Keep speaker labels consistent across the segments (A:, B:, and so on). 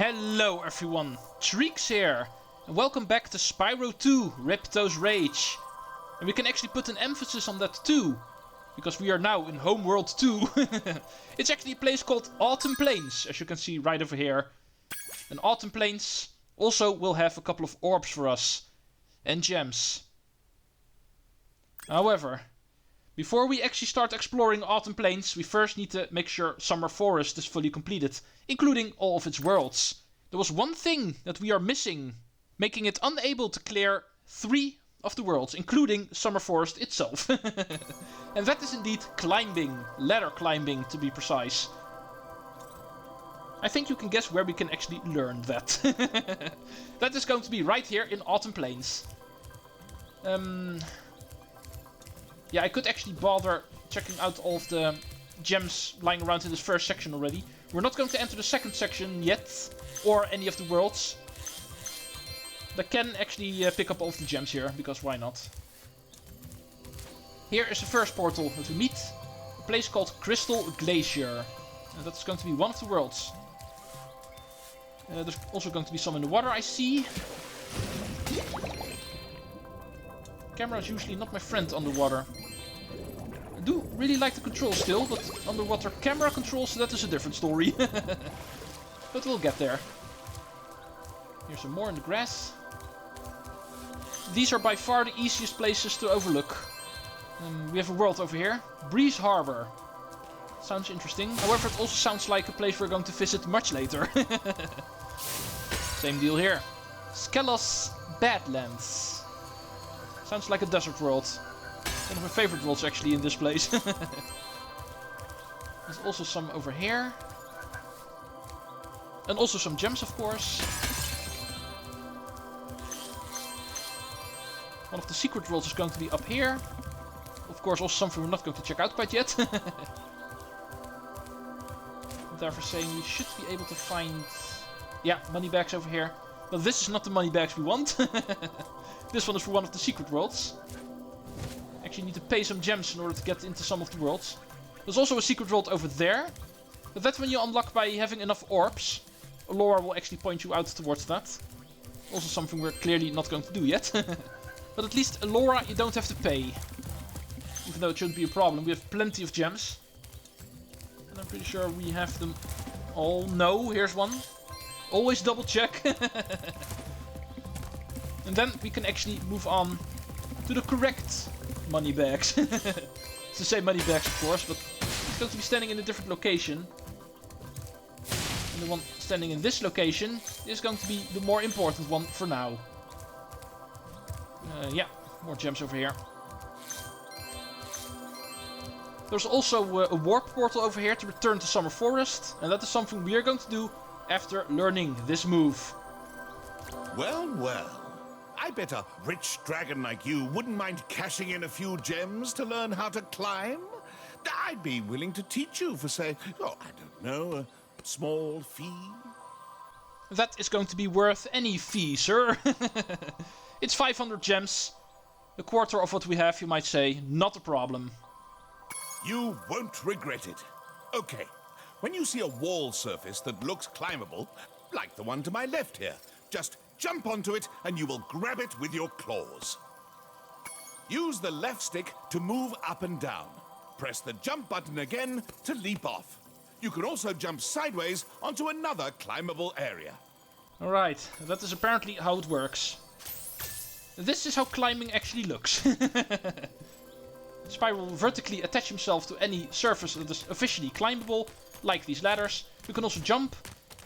A: Hello everyone, Treecks here, and welcome back to Spyro 2, Ripto's Rage. And we can actually put an emphasis on that too, because we are now in Homeworld 2. It's actually a place called Autumn Plains, as you can see right over here. And Autumn Plains also will have a couple of orbs for us, and gems. However, before we actually start exploring Autumn Plains, we first need to make sure Summer Forest is fully completed, including all of its worlds. There was one thing that we are missing, making it unable to clear 3 of the worlds, including Summer Forest itself. And that is indeed climbing, ladder climbing to be precise. I think you can guess where we can actually learn that. That is going to be right here in Autumn Plains. Yeah, I could actually bother checking out all of the gems lying around in this first section already. We're not going to enter the second section yet, or any of the worlds. But I can actually pick up all of the gems here, because why not? Here is the first portal that we meet. A place called Crystal Glacier. And that's going to be one of the worlds. There's also going to be some in the water, I see. Camera is usually not my friend underwater. I do really like the controls still, but underwater camera controls, that is a different story. But we'll get there. Here's some more in the grass. These are by far the easiest places to overlook. We have a world over here. Breeze Harbor. Sounds interesting. However, it also sounds like a place we're going to visit much later. Same deal here. Skelos Badlands. Sounds like a desert world. One of my favorite worlds actually in this place. There's also some over here. And also some gems, of course. One of the secret worlds is going to be up here. Of course, also something we're not going to check out quite yet. Therefore saying we should be able to find... yeah, money bags over here. But this is not the money bags we want. This one is for one of the secret worlds. Actually need to pay some gems in order to get into some of the worlds. There's also a secret world over there. But that's when you unlock by having enough orbs. Laura will actually point you out towards that. Also something we're clearly not going to do yet. But at least Laura you don't have to pay. Even though it shouldn't be a problem. We have plenty of gems. And I'm pretty sure we have them all. No, here's one. Always double check. And then we can actually move on to the correct money bags. It's the same money bags, of course, but it's going to be standing in a different location. And the one standing in this location is going to be the more important one for now. Yeah, more gems over here. There's also a warp portal over here to return to Summer Forest. And that is something we are going to do after learning this move.
B: Well, well. I bet a rich dragon like you wouldn't mind cashing in a few gems to learn how to climb. I'd be willing to teach you for, say, oh, I don't know, a small fee.
A: That is going to be worth any fee, sir. It's 500 gems. A quarter of what we have, you might say. Not a problem.
B: You won't regret it. Okay, when you see a wall surface that looks climbable, like the one to my left here, just jump onto it and you will grab it with your claws. Use the left stick to move up and down. Press the jump button again to leap off. You can also jump sideways onto another climbable area.
A: Alright, that is apparently how it works. This is how climbing actually looks. Spyro will vertically attach himself to any surface that is officially climbable, like these ladders. You can also jump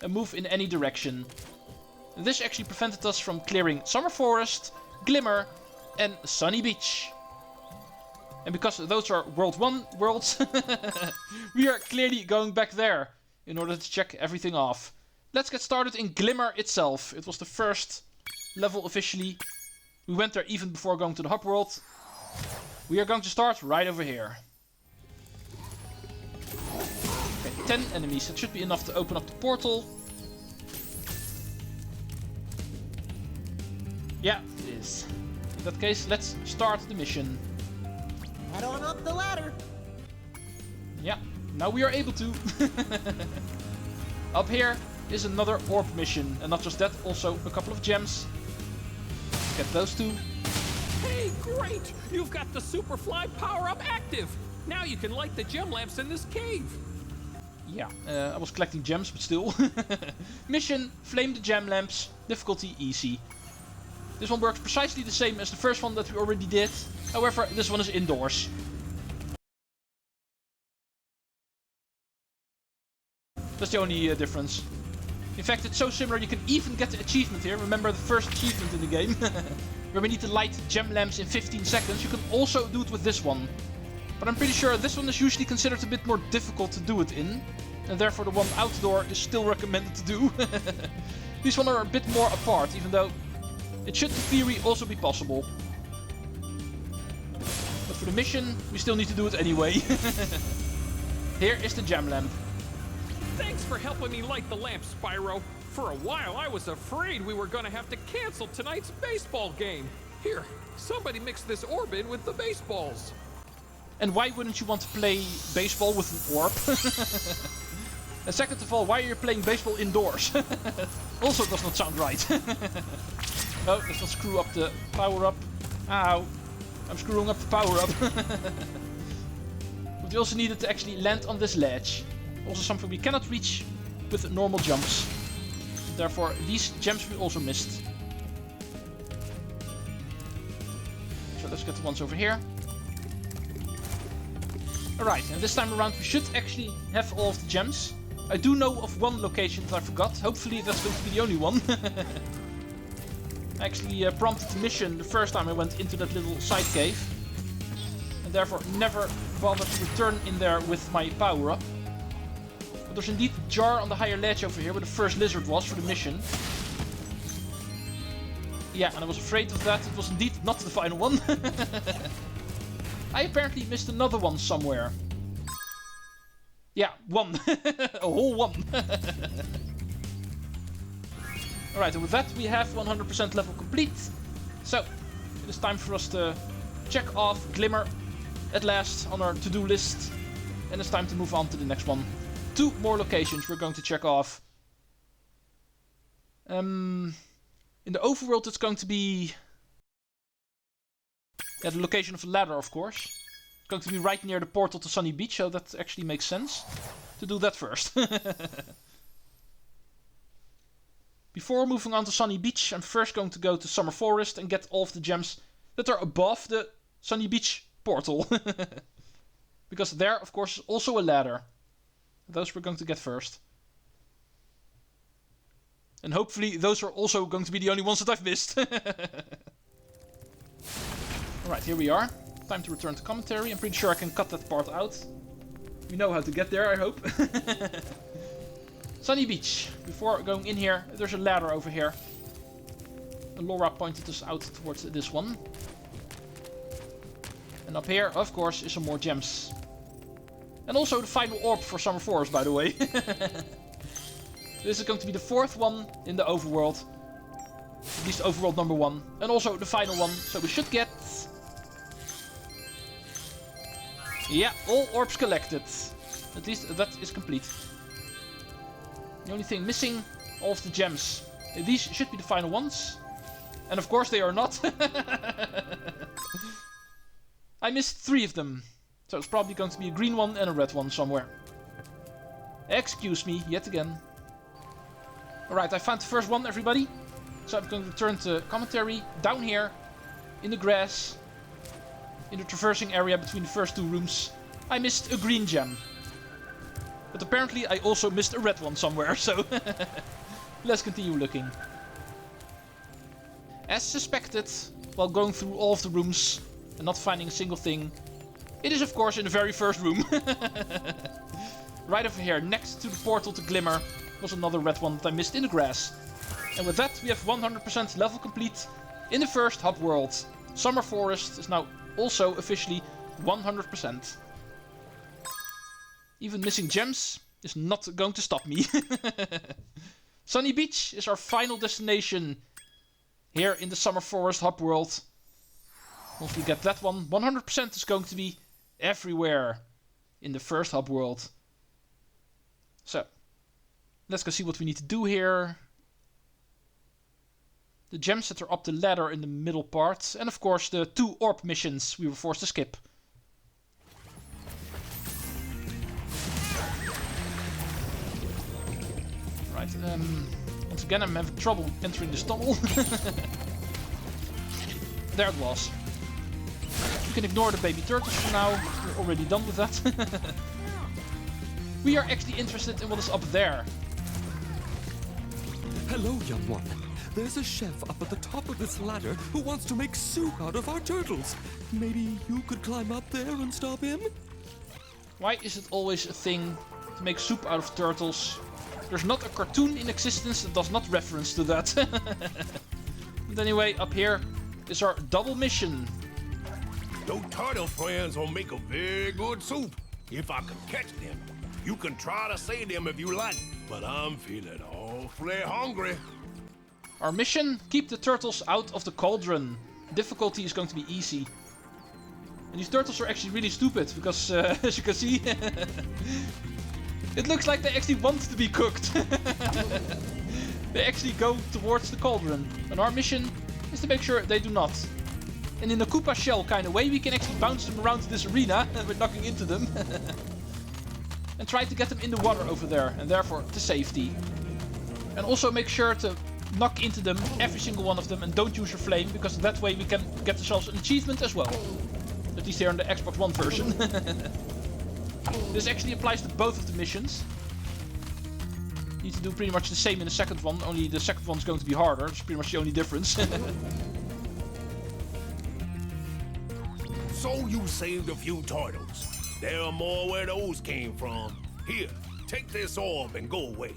A: and move in any direction. This actually prevented us from clearing Summer Forest, Glimmer, and Sunny Beach. And because those are World 1 worlds, we are clearly going back there in order to check everything off. Let's get started in Glimmer itself. It was the first level officially. We went there even before going to the hub world. We are going to start right over here. Okay, 10 enemies. That should be enough to open up the portal. Yeah, it is. In that case, let's start the mission.
C: Head on up the ladder.
A: Yeah, now we are able to. Up here, is another orb mission. And not just that, also a couple of gems. Get those two.
D: Hey, great! You've got the Superfly power-up active! Now you can light the gem lamps in this cave!
A: Yeah, I was collecting gems, but still. Mission, flame the gem lamps, difficulty easy. This one works precisely the same as the first one that we already did. However, this one is indoors. That's the only difference. In fact, it's so similar you can even get the achievement here. Remember the first achievement in the game? Where we need to light gem lamps in 15 seconds. You can also do it with this one. But I'm pretty sure this one is usually considered a bit more difficult to do it in. And therefore the one outdoor is still recommended to do. These ones are a bit more apart, even though it should in theory also be possible. But for the mission, we still need to do it anyway. Here is the gem lamp.
D: Thanks for helping me light the lamp, Spyro. For a while, I was afraid we were gonna have to cancel tonight's baseball game. Here, somebody mix this orb in with the baseballs.
A: And why wouldn't you want to play baseball with an orb? And second of all, why are you playing baseball indoors? Also does not sound right. Oh, let's not screw up the power-up. Ow. I'm screwing up the power-up. But we also needed to actually land on this ledge. Also something we cannot reach with normal jumps. Therefore, these gems we also missed. So let's get the ones over here. Alright, and this time around we should actually have all of the gems. I do know of one location that I forgot. Hopefully that's going to be the only one. I actually prompted the mission the first time I went into that little side cave. And therefore never bothered to return in there with my power-up. But there's indeed a jar on the higher ledge over here where the first lizard was for the mission. Yeah, and I was afraid of that. It was indeed not the final one. I apparently missed another one somewhere. Yeah, one. A whole one. Alright, and with that we have 100% level complete. So, it is time for us to check off Glimmer at last on our to-do list. And it's time to move on to the next one. 2 more locations we're going to check off. In the overworld it's going to be... Yeah, the location of the ladder, of course. It's going to be right near the portal to Sunny Beach, so that actually makes sense to do that first. Before moving on to Sunny Beach, I'm first going to go to Summer Forest and get all of the gems that are above the Sunny Beach portal. Because there, of course, is also a ladder. Those we're going to get first. And hopefully those are also going to be the only ones that I've missed. Alright, here we are. Time to return to commentary. I'm pretty sure I can cut that part out. We know how to get there, I hope. Sunny Beach. Before going in here, there's a ladder over here. And Laura pointed us out towards this one. And up here, of course, is some more gems. And also the final orb for Summer Forest, by the way. This is going to be the 4th one in the overworld. At least overworld number 1. And also the final one. So we should get... Yeah, all orbs collected. At least that is complete. The only thing missing, all of the gems. These should be the final ones. And of course they are not. I missed 3 of them. So it's probably going to be a green one and a red one somewhere. Excuse me, yet again. Alright, I found the first one, everybody. So I'm going to return to commentary. Down here, in the grass, in the traversing area between the first 2 rooms, I missed a green gem. But apparently I also missed a red one somewhere, so let's continue looking. As suspected, while going through all of the rooms and not finding a single thing, it is of course in the very first room. Right over here, next to the portal to Glimmer, was another red one that I missed in the grass. And with that we have 100% level complete in the first hub world. Summer Forest is now also officially 100%. Even missing gems is not going to stop me. Sunny Beach is our final destination here in the Summer Forest hub world. Once we get that one, 100% is going to be everywhere in the first hub world. So, Let's go see what we need to do here. The gems that are up the ladder in the middle part. And of course the 2 orb missions we were forced to skip. Right, once again I'm having trouble entering this tunnel. There it was. You can ignore the baby turtles for now. We're already done with that. We are actually interested in what is up there.
E: Hello, young one. There's a chef up at the top of this ladder who wants to make soup out of our turtles. Maybe you could climb up there and stop him?
A: Why is it always a thing to make soup out of turtles? There's not a cartoon in existence that does not reference to that. But anyway, up here is our double mission.
B: Those turtle friends will make a very good soup. If I can catch them. You can try to save them if you like, but I'm feeling awfully hungry.
A: Our mission, keep the turtles out of the cauldron. Difficulty is going to be easy. And these turtles are actually really stupid, because as you can see, it looks like they actually want to be cooked. They actually go towards the cauldron. And our mission is to make sure they do not. And in a Koopa shell kind of way, we can actually bounce them around this arena, and we're knocking into them. And try to get them in the water over there, and therefore to safety. And also make sure to knock into them, every single one of them, and don't use your flame, because that way we can get ourselves an achievement as well. At least here on the Xbox One version. This actually applies to both of the missions. You need to do pretty much the same in the second one, only the second one's going to be harder. It's pretty much the only difference.
B: So you saved a few turtles. There are more where those came from. Here, take this orb and go away.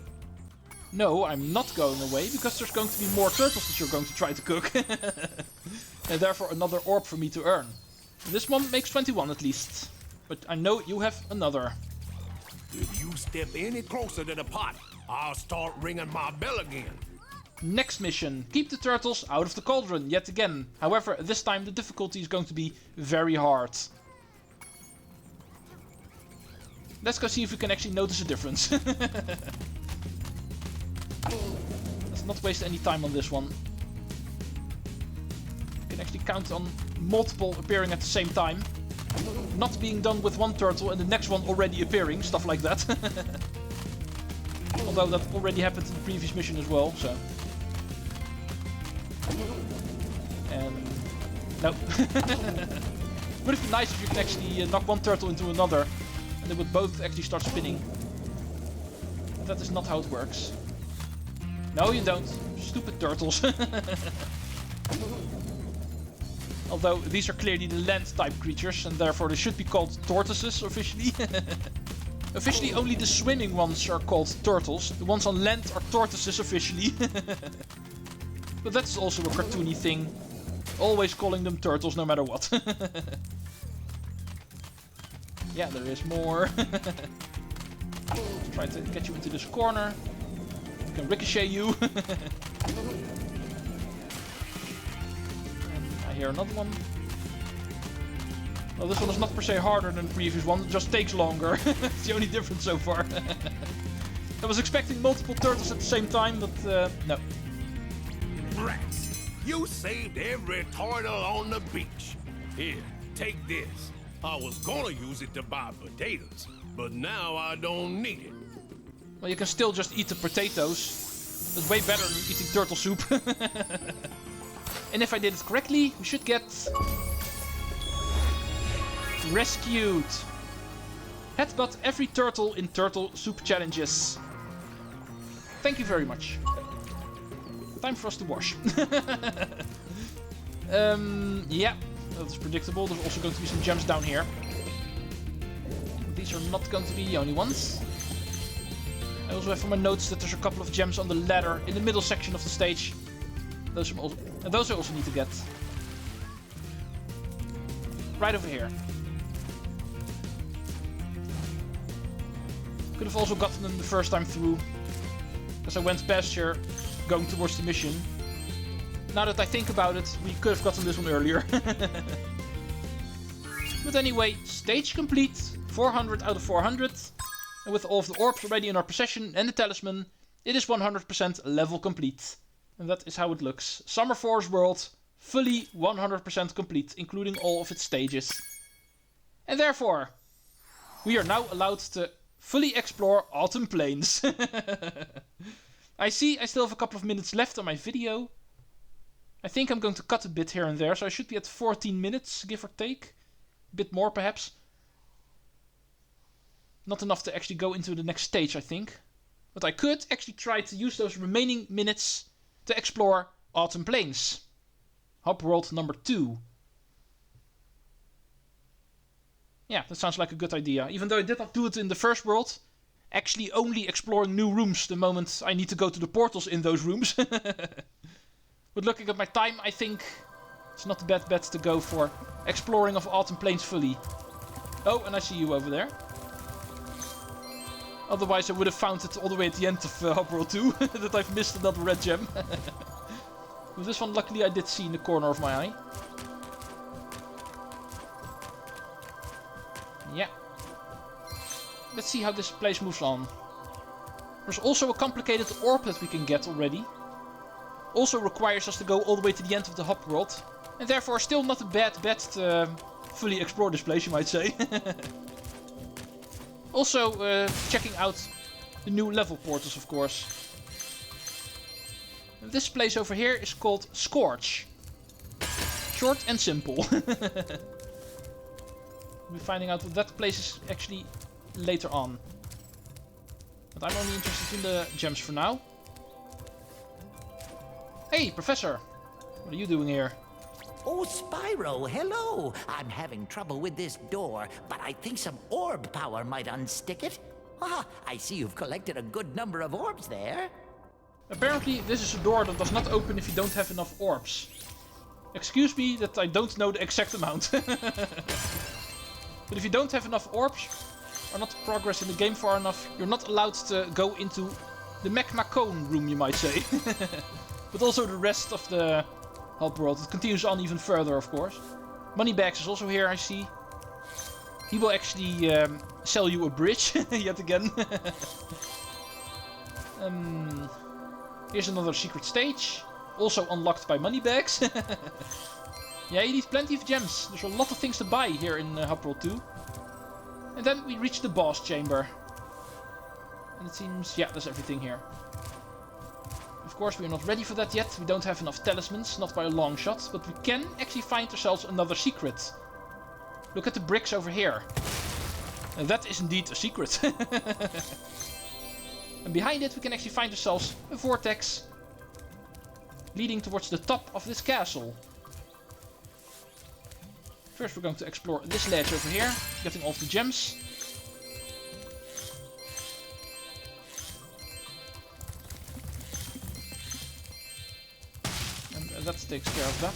A: No, I'm not going away, because there's going to be more turtles that you're going to try to cook. And therefore another orb for me to earn. And this one makes 21 at least. But I know you have another.
B: If you step any closer to the pot, I'll start ringing my bell again.
A: Next mission, keep the turtles out of the cauldron yet again. However, this time the difficulty is going to be very hard. Let's go see if we can actually notice a difference. Let's not waste any time on this one. You can actually count on multiple appearing at the same time. Not being done with one turtle and the next one already appearing, stuff like that. Although that already happened in the previous mission as well, so... And... no. Would have been nice if you can actually knock one turtle into another. And they would both actually start spinning. But that is not how it works. No, you don't. Stupid turtles. Although these are clearly the land-type creatures, and therefore they should be called tortoises officially. Officially, only the swimming ones are called turtles. The ones on land are tortoises officially. But that's also a cartoony thing. Always calling them turtles no matter what. Yeah, there is more. Try to get you into this corner. I can ricochet you. I hear another one. Well, this one is not per se harder than the previous one, it just takes longer. It's the only difference so far. I was expecting multiple turtles at the same time, but no.
B: Rats, you saved every turtle on the beach. Here, take this. I was gonna use it to buy potatoes, but now I don't need it.
A: Well, you can still just eat the potatoes. That's way better than eating turtle soup. And if I did it correctly, we should get... rescued. Headbutt every turtle in turtle soup challenges. Thank you very much. Time for us to wash. Yeah, that's predictable. There's also going to be some gems down here. These are not going to be the only ones. I also have from my notes that there's a couple of gems on the ladder in the middle section of the stage. Those I also need to get. Right over here. Could have also gotten them the first time through. Because I went past here, going towards the mission. Now that I think about it, we could have gotten this one earlier. But anyway, stage complete. 400 out of 400. And with all of the orbs already in our possession and the talisman, it is 100% level complete. And that is how it looks. Summer Forest World, fully 100% complete, including all of its stages. And therefore, we are now allowed to fully explore Autumn Plains. I see I still have a couple of minutes left on my video. I think I'm going to cut a bit here and there, so I should be at 14 minutes, give or take. A bit more, perhaps. Not enough to actually go into the next stage, I think. But I could actually try to use those remaining minutes to explore Autumn Plains. Hub World number 2. Yeah, that sounds like a good idea. Even though I did not do it in the first world. Actually only exploring new rooms the moment I need to go to the portals in those rooms. But looking at my time, I think it's not a bad bet to go for exploring of Autumn Plains fully. Oh, and I see you over there. Otherwise I would have found it all the way at the end of Hub World 2. That I've missed another red gem. With this one, luckily I did see in the corner of my eye. Yeah. Let's see how this place moves on. There's also a complicated orb that we can get already. Also requires us to go all the way to the end of the hub world. And therefore still not a bad bet to fully explore this place, you might say. Also checking out the new level portals, of course. And this place over here is called Scorch. Short and simple. We'll be finding out what that place is actually later on. But I'm only interested in the gems for now. Hey, Professor! What are you doing here?
F: Oh, Spyro, hello! I'm having trouble with this door, but I think some orb power might unstick it. Ah, I see you've collected a good number of orbs there.
A: Apparently, this is a door that does not open if you don't have enough orbs. Excuse me that I don't know the exact amount. But if you don't have enough orbs, or not progress in the game far enough, you're not allowed to go into the Magma Cone room, you might say. But also the rest of the hub world. It continues on even further, of course. Moneybags is also here, I see. He will actually sell you a bridge, yet again. Here's another secret stage. Also unlocked by Moneybags. Yeah, you need plenty of gems. There's a lot of things to buy here in Hub World 2. And then we reach the boss chamber. And it seems, yeah, there's everything here. Of course, we're not ready for that yet. We don't have enough talismans, not by a long shot. But we can actually find ourselves another secret. Look at the bricks over here. And that is indeed a secret. And behind it we can actually find ourselves a vortex leading towards the top of this castle. First we're going to explore this ledge over here, getting all of the gems. And that takes care of that.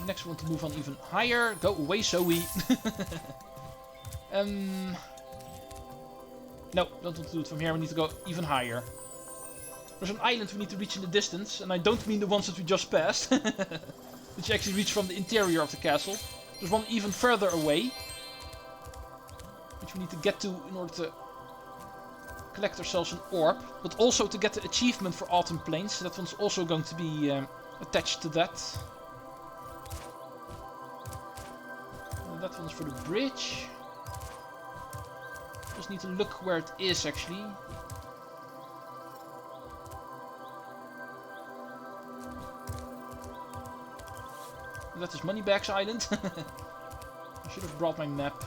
A: Next we want to move on even higher. Go away, Zoe. No, don't want to do it from here. We need to go even higher. There's an island we need to reach in the distance. And I don't mean the ones that we just passed. Which you actually reach from the interior of the castle. There's one even further away. Which we need to get to in order to collect ourselves an orb. But also to get the achievement for Autumn Plains. That one's also going to be attached to that. And that one's for the bridge. Just need to look where it is actually. That is Moneybags Island. I should have brought my map.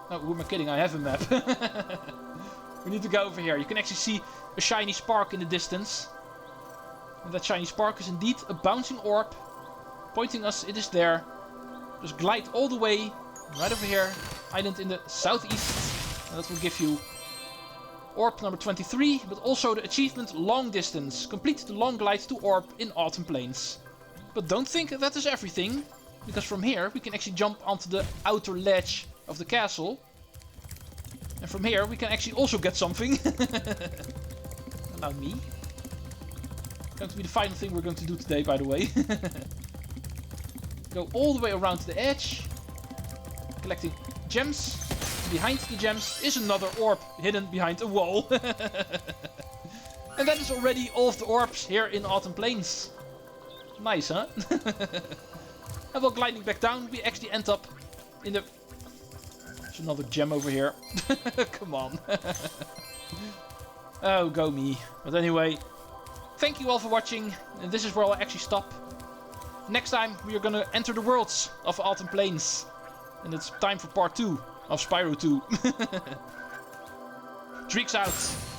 A: No, who am I kidding? I have a map. We need to go over here. You can actually see a shiny spark in the distance. And that shiny spark is indeed a bouncing orb. Pointing us, it is there. Just glide all the way right over here. Island in the southeast. And that will give you orb number 23, but also the achievement long distance. Complete the long glide to orb in Autumn Plains. But don't think that is everything, because from here we can actually jump onto the outer ledge of the castle. And from here we can actually also get something. Allow me. Going to be the final thing we're going to do today, by the way. Go all the way around to the edge. Collecting gems. behind the gems is another orb hidden behind a wall. And that is already all of the orbs here in Autumn Plains. Nice, huh? And while gliding back down, we actually end up in the... There's another gem over here. Come on. Oh, go me. But anyway, thank you all for watching. And this is where I'll actually stop. Next time, we are gonna enter the worlds of Autumn Plains. And it's time for part 2 of Spyro 2. Treecks out.